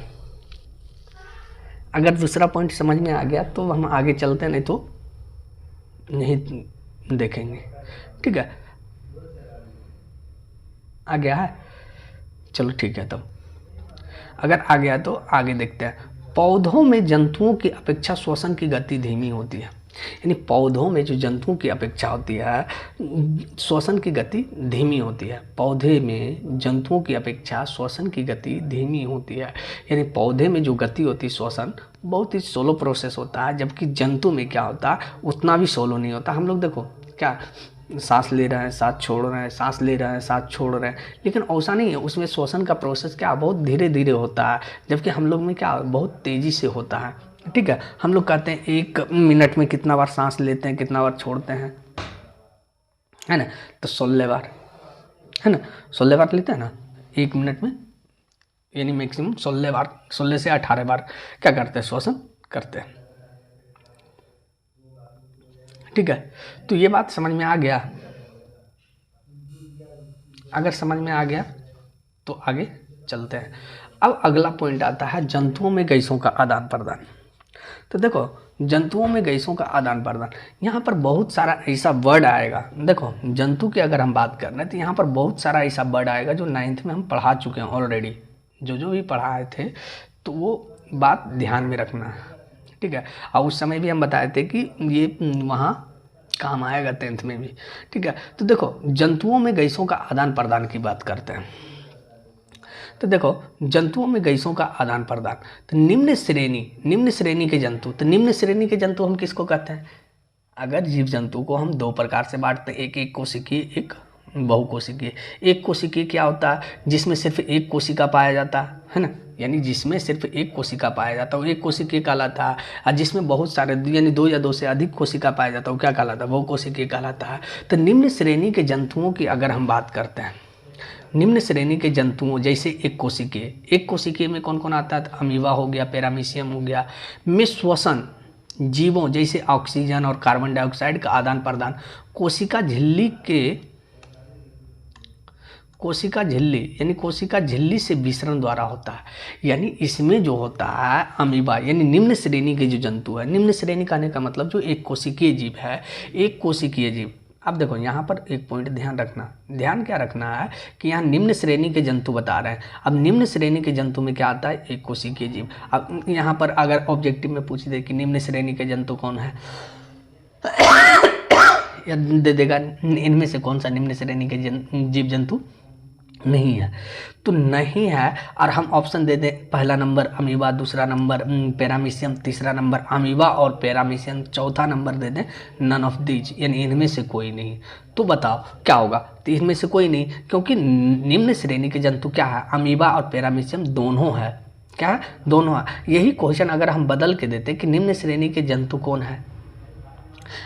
Speaker 1: अगर दूसरा पॉइंट समझ में आ गया तो हम आगे चलते, नहीं तो नहीं देखेंगे। ठीक है, आ गया है, चलो ठीक है। तब अगर आ गया तो आगे देखते हैं। पौधों में जंतुओं की अपेक्षा श्वसन की गति धीमी होती है, यानी पौधों में जो जंतुओं की अपेक्षा होती है श्वसन की गति धीमी होती है। पौधे में जंतुओं की अपेक्षा श्वसन की गति धीमी होती है, यानी पौधे में जो गति होती है श्वसन बहुत ही सोलो प्रोसेस होता है, जबकि जंतु में क्या होता है उतना भी सोलो नहीं होता। हम लोग देखो क्या सांस ले रहे हैं, सांस छोड़ रहे हैं, सांस ले रहे हैं, सांस छोड़ रहे हैं, लेकिन ऐसा नहीं है, उसमें श्वसन का प्रोसेस क्या बहुत धीरे धीरे होता है, जबकि हम लोग में क्या बहुत तेज़ी से होता है। ठीक है, हम लोग कहते हैं 1 मिनट में कितना बार सांस लेते हैं, कितना बार छोड़ते हैं, है ना, तो 16 बार, है ना, 16 बार लेते हैं ना 1 मिनट में, यानी मैक्सिमम 16 बार, 16 से 18 बार क्या करते हैं, श्वसन करते हैं। ठीक है, तो ये बात समझ में आ गया। अगर समझ में आ गया तो आगे चलते हैं। अब अगला पॉइंट आता है जंतुओं में गैसों का आदान प्रदान। तो देखो, जंतुओं में गैसों का आदान प्रदान, यहाँ पर बहुत सारा ऐसा वर्ड आएगा। देखो, जंतु की अगर हम बात कर रहे हैं तो यहाँ पर बहुत सारा ऐसा वर्ड आएगा जो 9th में हम पढ़ा चुके हैं ऑलरेडी। जो भी पढ़ाए थे तो वो बात ध्यान में रखना, ठीक है। और उस समय भी हम बताए थे कि ये वहाँ काम आएगा 10th में भी, ठीक है। तो देखो, जंतुओं में गैसों का आदान प्रदान की बात करते हैं। तो देखो, जंतुओं में गैसों का आदान प्रदान, तो निम्न श्रेणी के जंतु, तो निम्न श्रेणी के जंतु हम किसको कहते हैं? अगर जीव जंतु को हम दो प्रकार से बांटते हैं, एक कोशिकीय, एक बहुकोशिकीय। एक कोशिकीय क्या होता है? जिसमें सिर्फ एक कोशिका पाया जाता है ना, यानी जिसमें सिर्फ एक कोशिका पाया जाता है वो एक कोशिकीय कहलाता है। और जिसमें बहुत सारे यानी 2 या 2 से अधिक कोशिका पाया जाता है वो क्या कहलाता है? बहुकोशिकीय कहलाता है। तो निम्न श्रेणी के जंतुओं की अगर हम बात करते हैं, निम्न श्रेणी के जंतुओं जैसे एक कोशिकीय में कौन कौन आता है? तो अमीबा हो गया, पैरामीशियम हो गया। में श्वसन जीवों जैसे ऑक्सीजन और कार्बन डाइऑक्साइड का आदान प्रदान कोशिका झिल्ली से विसरण द्वारा होता है। यानी इसमें जो होता है अमीबा, यानी निम्न श्रेणी के जो जंतु है, निम्न श्रेणी कहने का मतलब जो एक कोशिकीय जीव है, एक कोशिकीय जीव। अब देखो, यहाँ पर एक पॉइंट ध्यान क्या रखना है कि यहाँ निम्न श्रेणी के जंतु बता रहे हैं। अब निम्न श्रेणी के जंतु में क्या आता है? एक कोशिकीय जीव। अब यहाँ पर अगर ऑब्जेक्टिव में पूछ दे कि निम्न श्रेणी के जंतु कौन है, या दे देगा इनमें से कौन सा निम्न श्रेणी के जीव जंतु नहीं है, तो नहीं है। और हम ऑप्शन दे दें, पहला नंबर अमीबा, दूसरा नंबर पैरामीशियम, तीसरा नंबर अमीबा और पैरामीशियम, चौथा नंबर दे दें नन ऑफ दीज, यानी इनमें से कोई नहीं। तो बताओ क्या होगा? तो इनमें से कोई नहीं, क्योंकि निम्न श्रेणी के जंतु क्या है? अमीबा और पैरामीशियम दोनों है। क्या है? दोनों है। यही क्वेश्चन अगर हम बदल के देते कि निम्न श्रेणी के जंतु कौन है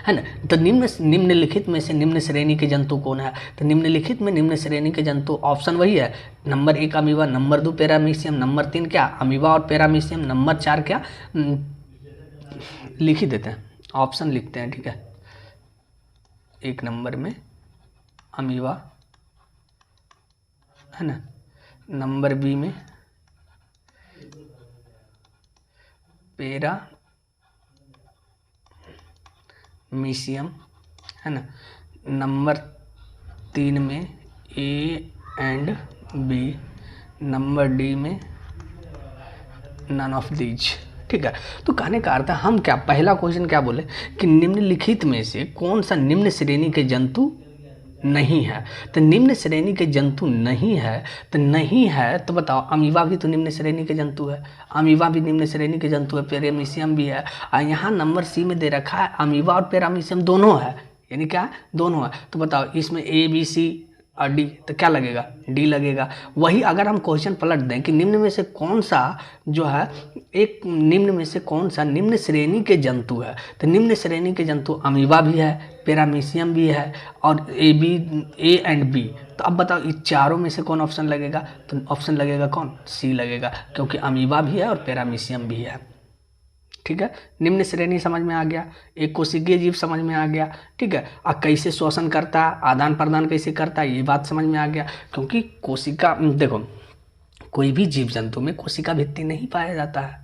Speaker 1: ना, तो निम्नलिखित में से निम्न श्रेणी के जंतु कौन है? तो निम्नलिखित में निम्न श्रेणी के जंतु ऑप्शन वही है, number 1 amoeba, number 2 paramecium, number 3 क्या? अमीबा और पैरामीशियम, नंबर 4 क्या? लिख ही देते हैं, ऑप्शन लिखते हैं, ठीक है। 1 नंबर में अमीबा है ना, नंबर बी में पैरामीशियम है ना, नंबर 3 में A and B, number D में नन ऑफ दीज, ठीक है। तो कहने का अर्थ है हम क्या, पहला क्वेश्चन क्या बोले कि निम्नलिखित में से कौन सा निम्न श्रेणी के जंतु नहीं है? तो निम्न श्रेणी के जंतु नहीं है, तो नहीं है तो बताओ, अमीबा भी तो निम्न श्रेणी के जंतु है, अमीबा भी निम्न श्रेणी के जंतु है, पैरामीशियम भी है। और यहाँ नंबर सी में दे रखा है अमीबा और पैरामीशियम दोनों है, यानी क्या? दोनों है। तो बताओ इसमें ए बी सी और डी, तो क्या लगेगा? डी लगेगा। वही अगर हम क्वेश्चन पलट दें कि निम्न में से कौन सा जो है, एक निम्न में से कौन सा निम्न श्रेणी के जंतु है, तो निम्न श्रेणी के जंतु अमीबा भी है, पैरामीशियम भी है और ए एंड बी। तो अब बताओ इस चारों में से कौन ऑप्शन लगेगा? तो ऑप्शन लगेगा कौन? सी लगेगा, क्योंकि अमीबा भी है और पैरामीशियम भी है, ठीक है। निम्न श्रेणी समझ में आ गया, एक कोशिकीय जीव समझ में आ गया, ठीक है। और कैसे श्वसन करता है, आदान प्रदान कैसे करता है, ये बात समझ में आ गया। क्योंकि कोशिका, देखो कोई भी जीव जंतु में कोशिका भित्ति नहीं पाया जाता है,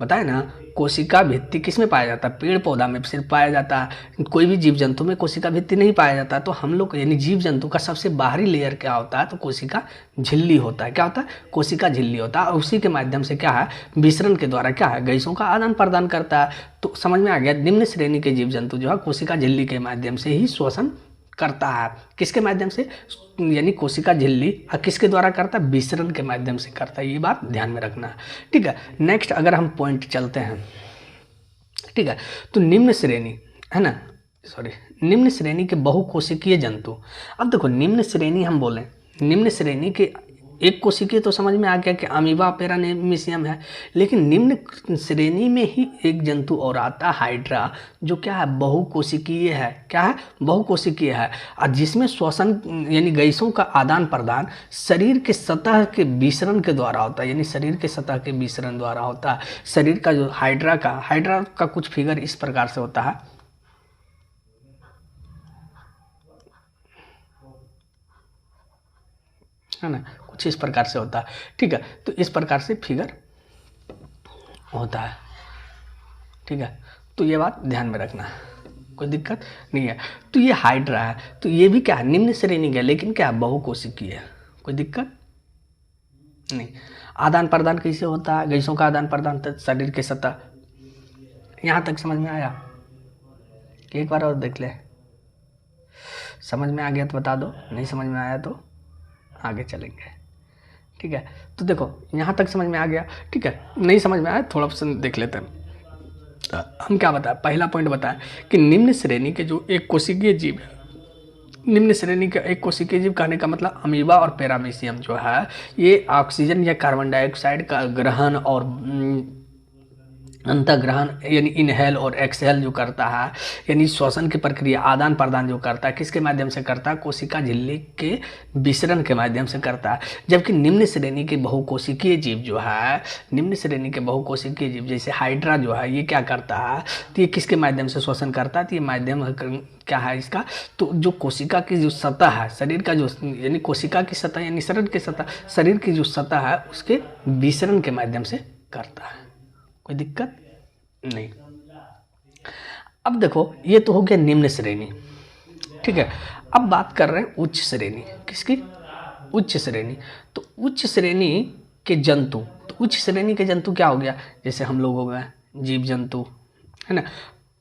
Speaker 1: बताए ना। कोशिका भित्ति किस में पाया जाता है? पेड़ पौधा में सिर्फ पाया जाता है, कोई भी जीव जंतु में कोशिका भित्ति नहीं पाया जाता। तो हम लोग यानी जीव जंतु का सबसे बाहरी लेयर क्या होता है? तो कोशिका झिल्ली होता है। क्या होता है? कोशिका झिल्ली होता है। और उसी के माध्यम से क्या है? विसरण के द्वारा क्या है? गैसों का आदान प्रदान करता है। तो समझ में आ गया, निम्न श्रेणी के जीव जंतु जो है कोशिका झिल्ली के माध्यम से ही श्वसन करता है। किसके माध्यम से? यानी कोशिका झिल्ली। और किसके द्वारा करता है? विसरण के माध्यम से करता है। ये बात ध्यान में रखना है, ठीक है। नेक्स्ट अगर हम पॉइंट चलते हैं, ठीक है, तो निम्न श्रेणी है ना, निम्न श्रेणी के बहुकोशिकीय जंतु। अब देखो निम्न श्रेणी हम बोले, निम्न श्रेणी के एक कोशिकीय तो समझ में आ गया कि अमीबा पैरामीशियम है, लेकिन निम्न श्रेणी में ही एक जंतु और आता है हाइड्रा, जो क्या है? बहुकोशिकीय है। क्या है? बहुकोशिकीय है। और जिसमें श्वसन यानी गैसों का आदान प्रदान शरीर के सतह के विसरण के द्वारा होता है, यानी शरीर के सतह के विसरण द्वारा होता है। शरीर का जो हाइड्रा का कुछ फिगर इस प्रकार से होता है, है ना, कुछ इस प्रकार से होता है। ठीक है, तो इस प्रकार से फिगर होता है। ठीक है, तो ये बात ध्यान में रखना है, कोई दिक्कत नहीं है। तो ये हाइड्रा है, तो ये भी क्या है, निम्न श्रेणी का, लेकिन क्या बहुकोशिकीय है, कोई दिक्कत नहीं। आदान प्रदान कैसे होता है, गैसों का आदान प्रदान शरीर के सतह, यहाँ तक समझ में आया कि एक बार और देख ले, समझ में आ गया तो बता दो, नहीं समझ में आया तो आगे चलेंगे। ठीक है, तो देखो यहाँ तक समझ में आ गया। ठीक है, नहीं समझ में आया थोड़ा सा देख लेते हैं। हम क्या बताया, पहला पॉइंट बताया कि निम्न श्रेणी के जो एक कोशिकीय जीव है, निम्न श्रेणी का एक कोशिकीय जीव कहने का मतलब अमीबा और पैरामीशियम जो है, ये ऑक्सीजन या कार्बन डाइऑक्साइड का ग्रहण और अंतःग्रहण यानी इनहेल और एक्सहेल जो करता है, यानी श्वसन की प्रक्रिया आदान प्रदान जो करता है, किसके माध्यम से करता है, कोशिका झिल्ली के विसरण के माध्यम से करता है। जबकि निम्न श्रेणी के बहुकोशिकीय जीव जो है, निम्न श्रेणी के बहुकोशिकीय जीव जैसे हाइड्रा जो है, ये क्या करता है, तो ये किसके माध्यम से श्वसन करता है, तो ये माध्यम क्या है इसका, तो जो कोशिका की जो सतह है, शरीर का जो यानी कोशिका की सतह यानी शरीर की सतह, शरीर की जो सतह है उसके विसरण के माध्यम से करता है, कोई दिक्कत नहीं। अब देखो ये तो हो गया निम्न श्रेणी। ठीक है, अब बात कर रहे हैं उच्च श्रेणी, किसकी, उच्च श्रेणी। तो उच्च श्रेणी के जंतु, तो उच्च श्रेणी के जंतु क्या हो गया, जैसे हम लोग हो गए जीव जंतु, है ना,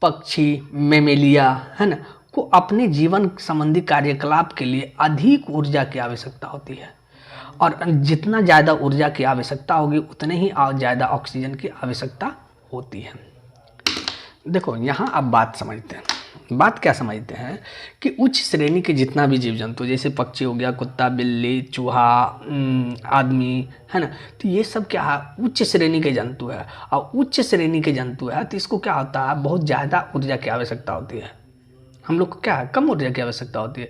Speaker 1: पक्षी, मेमेलिया, है ना, को अपने जीवन संबंधी कार्यकलाप के लिए अधिक ऊर्जा की आवश्यकता होती है, और जितना ज़्यादा ऊर्जा की आवश्यकता होगी उतने ही ज़्यादा ऑक्सीजन की आवश्यकता होती है। देखो यहाँ अब बात समझते हैं, बात क्या समझते हैं कि उच्च श्रेणी के जितना भी जीव जंतु, जैसे पक्षी हो गया, कुत्ता, बिल्ली, चूहा, आदमी, है ना, तो ये सब क्या है, उच्च श्रेणी के जंतु है। और उच्च श्रेणी के जंतु है तो इसको क्या होता है, बहुत ज़्यादा ऊर्जा की आवश्यकता होती है। हम लोग को क्या है, कम ऊर्जा की आवश्यकता होती है।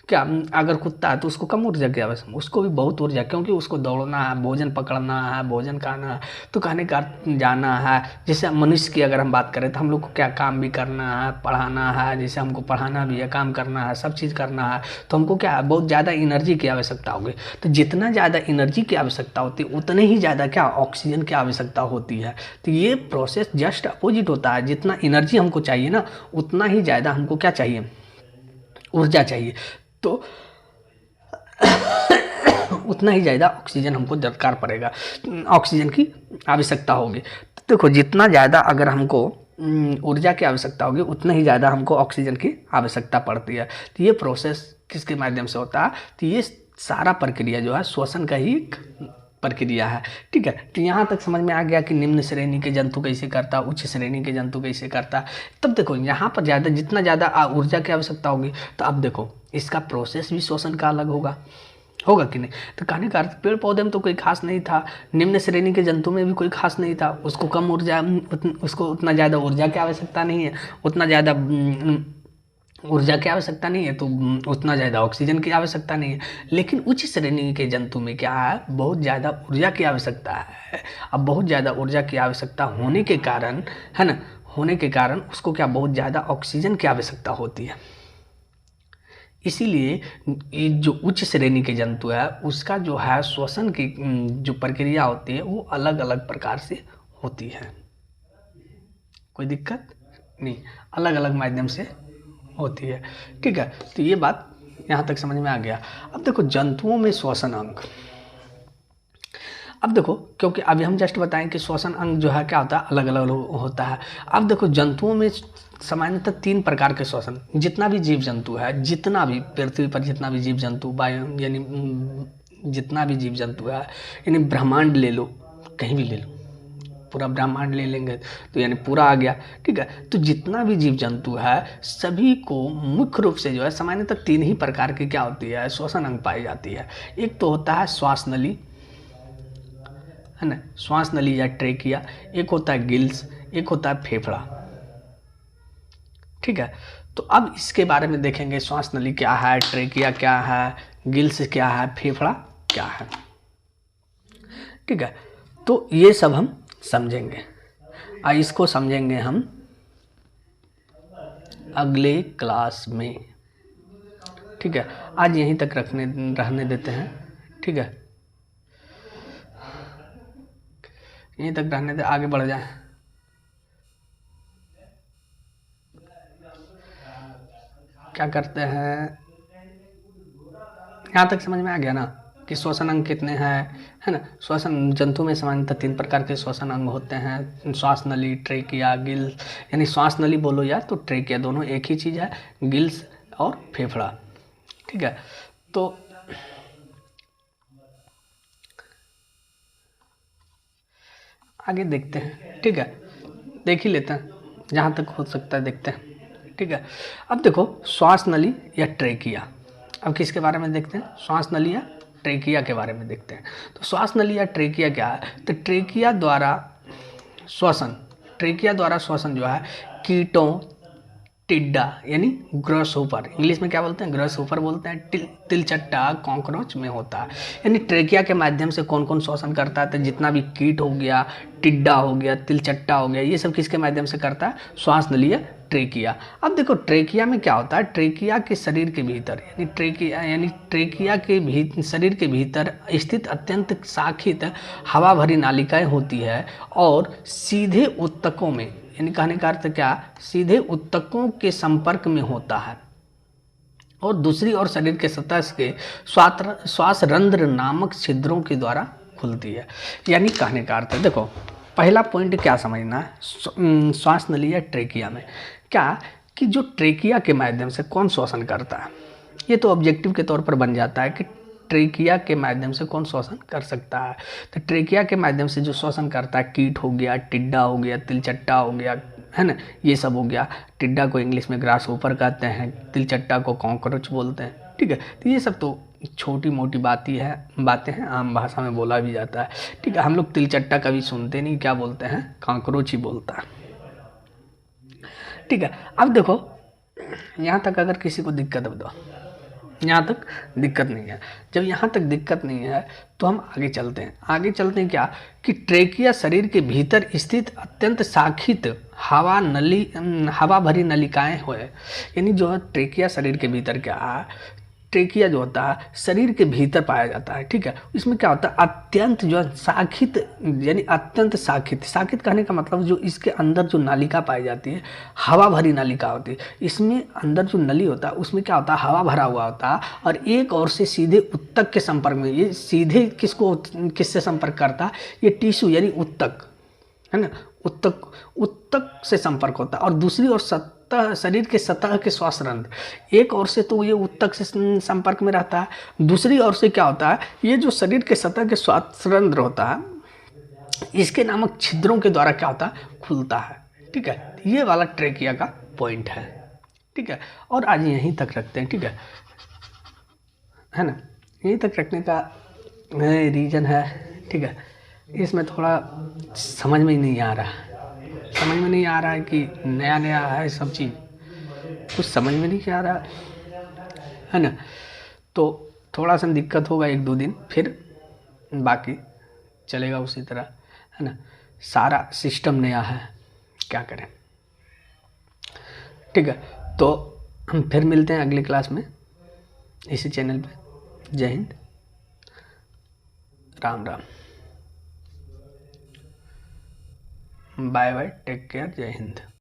Speaker 1: क्या अगर कुत्ता है तो उसको कम ऊर्जा की आवश्यकता, उसको भी बहुत ऊर्जा, क्योंकि उसको दौड़ना है, भोजन पकड़ना है, भोजन खाना है, तो कहने का जाना है। जैसे मनुष्य की अगर हम बात करें तो हम लोग को क्या काम भी करना है, पढ़ाना है, जैसे हमको पढ़ाना भी है, काम करना है, सब चीज़ करना है, तो हमको क्या है, बहुत ज़्यादा एनर्जी की आवश्यकता होगी। तो जितना ज़्यादा एनर्जी की आवश्यकता होती है उतने ही ज़्यादा क्या ऑक्सीजन की आवश्यकता होती है। तो ये प्रोसेस जस्ट अपोजिट होता है, जितना एनर्जी हमको चाहिए ना उतना ही ज़्यादा हमको क्या चाहिए, ऊर्जा चाहिए, तो उतना ही ज़्यादा ऑक्सीजन हमको दरकार पड़ेगा, ऑक्सीजन की आवश्यकता होगी। तो देखो जितना ज़्यादा अगर हमको ऊर्जा की आवश्यकता होगी उतना ही ज़्यादा हमको ऑक्सीजन की आवश्यकता पड़ती है। तो ये प्रोसेस किसके माध्यम से होता है, तो ये सारा प्रक्रिया जो है श्वसन का ही एक प्रक्रिया है। ठीक है, तो यहाँ तक समझ में आ गया कि निम्न श्रेणी के जंतु कैसे करता, उच्च श्रेणी के जंतु कैसे करता। तब देखो यहाँ पर ज़्यादा जितना ज़्यादा ऊर्जा की आवश्यकता होगी, तो अब देखो इसका प्रोसेस भी श्वसन का अलग होगा कि नहीं। तो कहने का अर्थ पेड़ पौधे में तो कोई खास नहीं था, निम्न श्रेणी के जंतु में भी कोई खास नहीं था, उसको कम ऊर्जा, उसको उतना ज़्यादा ऊर्जा की आवश्यकता नहीं है, उतना ज़्यादा ऊर्जा की आवश्यकता नहीं है, तो उतना ज़्यादा ऑक्सीजन की आवश्यकता नहीं है। लेकिन उच्च श्रेणी के जंतु में क्या है, बहुत ज़्यादा ऊर्जा की आवश्यकता है। अब बहुत ज़्यादा ऊर्जा की आवश्यकता होने के कारण, है ना, होने के कारण उसको क्या बहुत ज़्यादा ऑक्सीजन की आवश्यकता होती है। इसीलिए ये जो उच्च श्रेणी के जंतु है उसका जो है श्वसन की जो प्रक्रिया होती है वो अलग अलग प्रकार से होती है, कोई दिक्कत नहीं, अलग अलग माध्यम से होती है। ठीक है, तो ये बात यहाँ तक समझ में आ गया। अब देखो जंतुओं में श्वसन अंग, अब देखो क्योंकि अभी हम जस्ट बताएं कि श्वसन अंग जो है क्या होता है, अलग अलग होता है। अब देखो जंतुओं में सामान्यतः 3 प्रकार के श्वसन, जितना भी जीव जंतु है, जितना भी पृथ्वी पर जितना भी जीव जंतु यानी जितना भी जीव जंतु है, यानी ब्रह्मांड ले लो, कहीं भी ले लो, पूरा ब्रह्मांड ले लेंगे तो यानी पूरा आ गया। ठीक है, तो जितना भी जीव जंतु है सभी को मुख्य रूप से जो है सामान्यतः 3 ही प्रकार की क्या होती है, श्वसन अंग पाई जाती है। एक तो होता है श्वास नली, है ना, श्वास नली या ट्रेकिया, एक होता है गिल्स, एक होता है फेफड़ा। ठीक है, तो अब इसके बारे में देखेंगे, श्वास नली क्या है, ट्रेकिया क्या है, गिल्स क्या है, फेफड़ा क्या है। ठीक है, तो ये सब हम समझेंगे और इसको समझेंगे हम अगले क्लास में। ठीक है, आज यहीं तक रहने देते हैं। ठीक। ठीक है, यहीं तक रहने दे, आगे बढ़ जाए। क्या करते हैं, यहाँ तक समझ में आ गया ना कि श्वसन अंग कितने हैं, है ना। श्वसन जंतु में सामान्यतः 3 प्रकार के श्वसन अंग होते हैं, श्वास नली, ट्रेकिया, गिल्स। यानी श्वास नली बोलो या तो ट्रेकिया, दोनों एक ही चीज़ है, गिल्स और फेफड़ा, ठीक है। तो आगे देखते हैं, ठीक है, देख ही लेते हैं, जहाँ तक हो सकता है देखते हैं, ठीक है। अब देखो श्वास नली या ट्रेकिया, अब किसके बारे में देखते हैं, श्वास नली या ट्रेकिया के बारे में देखते हैं। तो श्वास नली या ट्रेकिया क्या है, तो ट्रेकिया द्वारा श्वसन जो है कीटों, टिड्डा यानी ग्रॉस होपर, इंग्लिश में क्या बोलते हैं, ग्रॉस होपर बोलते हैं, तिलचट्टा, कॉकरोच में होता है। यानी ट्रेकिया के माध्यम से कौन कौन श्वसन करता है, तो जितना भी कीट हो गया, टिड्डा हो गया, तिलचट्टा हो गया, ये सब किसके माध्यम से करता है, श्वास नली या ट्रेकिया। अब देखो ट्रेकिया में क्या होता है, ट्रेकिया के शरीर के भीतर यानी ट्रेकिया के शरीर के भीतर स्थित अत्यंत शाखित हवा भरी नालिकाएं होती है और सीधे उत्तकों में, यानी कहने का अर्थ क्या, सीधे उत्तकों के संपर्क में होता है और दूसरी ओर शरीर के सतह के श्वास रंध्र नामक छिद्रों के द्वारा खुलती है। यानी कहने का अर्थ है, देखो पहला पॉइंट क्या समझना है श्वास नली या ट्रेकिया में, क्या कि जो ट्रेकिया के माध्यम से कौन श्वसन करता है, ये तो ऑब्जेक्टिव के तौर पर बन जाता है कि ट्रेकिया के माध्यम से कौन श्वसन कर सकता है। तो ट्रेकिया के माध्यम से जो श्वसन करता है, कीट हो गया, टिड्डा हो गया, तिलचट्टा हो गया, है ना, ये सब हो गया। टिड्डा को इंग्लिश में ग्रास होपर कहते हैं, तिलचट्टा को कॉकरोच बोलते हैं, ठीक है। तो ये सब तो छोटी मोटी बातें हैं, आम भाषा में बोला भी जाता है, ठीक है। हम लोग तिलचट्टा कभी सुनते नहीं, क्या बोलते हैं, कॉकरोच ही बोलता है, ठीक है। अब देखो यहाँ तक अगर किसी को दिक्कत है तो यहाँ तक दिक्कत नहीं है, जब यहाँ तक दिक्कत नहीं है तो हम आगे चलते हैं क्या कि ट्रेकिया शरीर के भीतर स्थित अत्यंत शाखित हवा भरी नलिकाएं हुए, यानी जो है ट्रेकिया शरीर के भीतर क्या है, ट्रेकिया जो होता है शरीर के भीतर पाया जाता है, ठीक है। इसमें क्या होता है, अत्यंत जो है शाखित, यानी अत्यंत शाखित कहने का मतलब जो इसके अंदर जो नालिका पाई जाती है, हवा भरी नालिका होती है, इसमें अंदर जो नली होता है उसमें क्या होता है, हवा भरा हुआ होता है और एक ओर से सीधे उत्तक के संपर्क में, ये सीधे किससे संपर्क करता है, ये टिश्यू यानी उत्तक, है ना, उत्तक से संपर्क होता है और दूसरी ओर शरीर के सतह के श्वास रंध्र, एक ओर से तो ये उत्तक से संपर्क में रहता है, दूसरी ओर से क्या होता है, ये जो शरीर के सतह के श्वास रंध्र होता है, इसके नामक छिद्रों के द्वारा क्या होता है, खुलता है, ठीक है। ये वाला ट्रेकिया का पॉइंट है, ठीक है। और आज यहीं तक रखते हैं, ठीक है ना, यहीं तक रखने का रीज़न है, ठीक है। इसमें थोड़ा समझ में ही नहीं आ रहा है कि नया है सब चीज़, कुछ समझ में नहीं आ रहा है ना। तो थोड़ा सा दिक्कत होगा 1-2 दिन, फिर बाकी चलेगा उसी तरह, है ना। सारा सिस्टम नया है, क्या करें, ठीक है। तो हम फिर मिलते हैं अगली क्लास में इसी चैनल पे। जय Hind, Ram Ram, bye bye, take care, जय हिंद।